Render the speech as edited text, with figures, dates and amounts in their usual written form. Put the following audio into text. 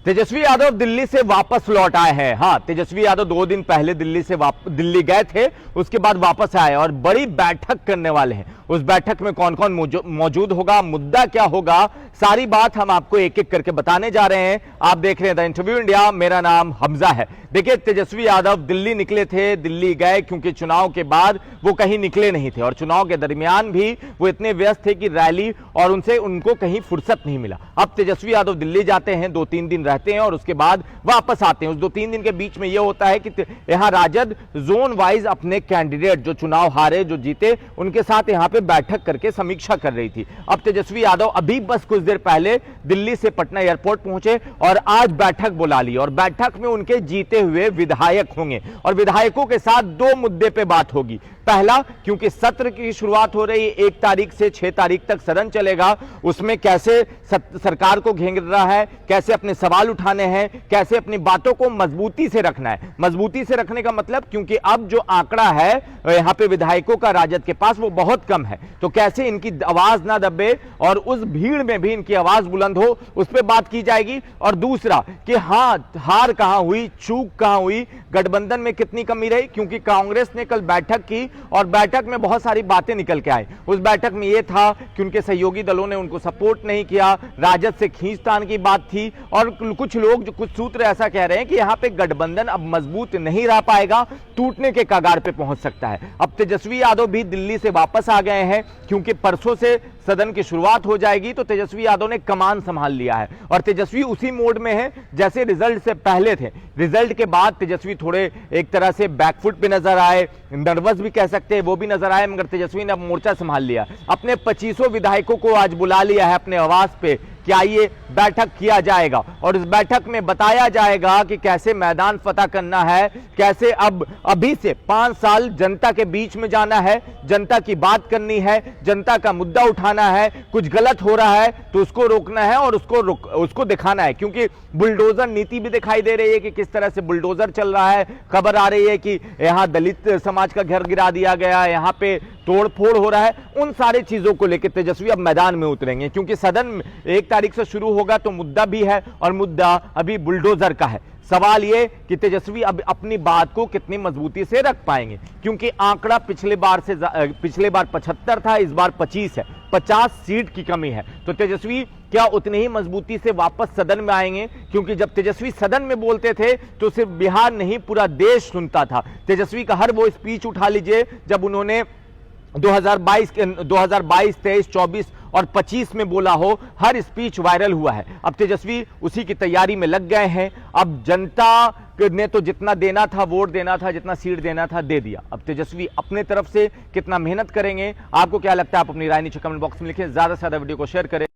तेजस्वी यादव दिल्ली से वापस लौट आए हैं। हाँ, तेजस्वी यादव 2 दिन पहले दिल्ली गए थे, उसके बाद वापस आए और बड़ी बैठक करने वाले हैं। उस बैठक में कौन कौन मौजूद होगा, मुद्दा क्या होगा, सारी बात हम आपको एक एक करके बताने जा रहे हैं। आप देख रहे हैं द इंटरव्यू इंडिया, मेरा नाम हमजा है। देखिए, तेजस्वी यादव दिल्ली निकले थे, दिल्ली गए क्योंकि चुनाव के बाद वो कहीं निकले नहीं थे और चुनाव के दरमियान भी वो इतने व्यस्त थे कि रैली और उनको कहीं फुर्सत नहीं मिला। अब तेजस्वी यादव दिल्ली जाते हैं, 2-3 दिन रहते हैं और उसके बाद वापस आते हैं। उस 2-3 दिन के बीच में यह होता है कि यहां राजद जोन वाइज अपने कैंडिडेट जो चुनाव हारे, जो जीते, उनके साथ यहां पे बैठक करके समीक्षा कर रही थी। अब तेजस्वी यादव अभी बस कुछ देर पहले दिल्ली से पटना एयरपोर्ट पहुंचे और आज बैठक बुला ली और बैठक में उनके जीते हुए विधायक होंगे और विधायकों के साथ 2 मुद्दे पे बात होगी। पहला, क्योंकि सत्र की शुरुआत हो रही है, 1 तारीख से 6 तारीख तक सदन चलेगा, उसमें कैसे सरकार को घेर रहा है, कैसे अपने सवाल उठाने हैं, कैसे अपनी बातों को मजबूती से रखना है। मजबूती से रखने का मतलब, क्योंकि अब जो आंकड़ा है यहां पे विधायकों का राजद के पास वो बहुत कम है, तो कैसे इनकी आवाज ना दबे और उस भीड़ में भी इनकी आवाज बुलंद हो, उस पर बात की जाएगी। और दूसरा कि हार कहां हुई, चूक कहां हुई, गठबंधन में कितनी कमी रही, क्योंकि कांग्रेस ने कल बैठक की और बैठक में बहुत सारी बातें निकल के आई। उस बैठक में यह था कि उनके सहयोगी दलों ने उनको सपोर्ट नहीं किया, राजद से खींचतान की बात थी और कुछ लोग, जो कुछ सूत्र ऐसा कह रहे हैं कि यहां पे गठबंधन अब मजबूत नहीं रह पाएगा, टूटने के कगार पे पहुंच सकता है। अब तेजस्वी यादव भी दिल्ली से वापस आ गए हैं क्योंकि परसों से सदन की शुरुआत हो जाएगी, तो तेजस्वी यादव ने कमान संभाल लिया है और तेजस्वी उसी मोड में है जैसे रिजल्ट से पहले थे। रिजल्ट के बाद तेजस्वी थोड़े एक तरह से बैकफुट पे नजर आए, नर्वस भी कह सकते हैं, वो भी नजर आए, मगर तेजस्वी ने अब मोर्चा संभाल लिया। अपने 25 विधायकों को आज बुला लिया है अपने आवास पे कि आइए बैठक किया जाएगा और इस बैठक में बताया जाएगा कि कैसे मैदान फतह करना है, कैसे अब अभी से 5 साल जनता के बीच में जाना है, जनता की बात करनी है, जनता का मुद्दा उठाना है, कुछ गलत हो रहा है तो उसको रोकना है और उसको दिखाना है। क्योंकि बुलडोजर नीति भी दिखाई दे रही है कि किस तरह से बुलडोजर चल रहा है। खबर आ रही है कि यहां दलित समाज का घर गिरा दिया गया, यहां पे तोड़फोड़ हो रहा है। उन सारी चीजों को लेकर तेजस्वी अब मैदान में उतरेंगे क्योंकि सदन 1 तारीख से शुरू होगा तो मुद्दा भी है और मुद्दा अभी बुलडोजर का है। सवाल यह कि तेजस्वी अब अपनी बात को कितनी मजबूती से रख पाएंगे, क्योंकि आंकड़ा पिछले बार 75 था, इस बार 25 है, 50 सीट की कमी है। तो तेजस्वी क्या उतनी ही मजबूती से वापस सदन में आएंगे? क्योंकि जब तेजस्वी सदन में बोलते थे तो सिर्फ बिहार नहीं, पूरा देश सुनता था। तेजस्वी का हर वो स्पीच उठा लीजिए जब उन्होंने 2022, 23, 24 और 25 में बोला हो, हर स्पीच वायरल हुआ है। अब तेजस्वी उसी की तैयारी में लग गए हैं। अब जनता ने तो जितना देना था, वोट देना था, जितना सीट देना था, दे दिया। अब तेजस्वी अपने तरफ से कितना मेहनत करेंगे, आपको क्या लगता है? आप अपनी राय नीचे कमेंट बॉक्स में लिखें, ज्यादा से ज्यादा वीडियो को शेयर करें।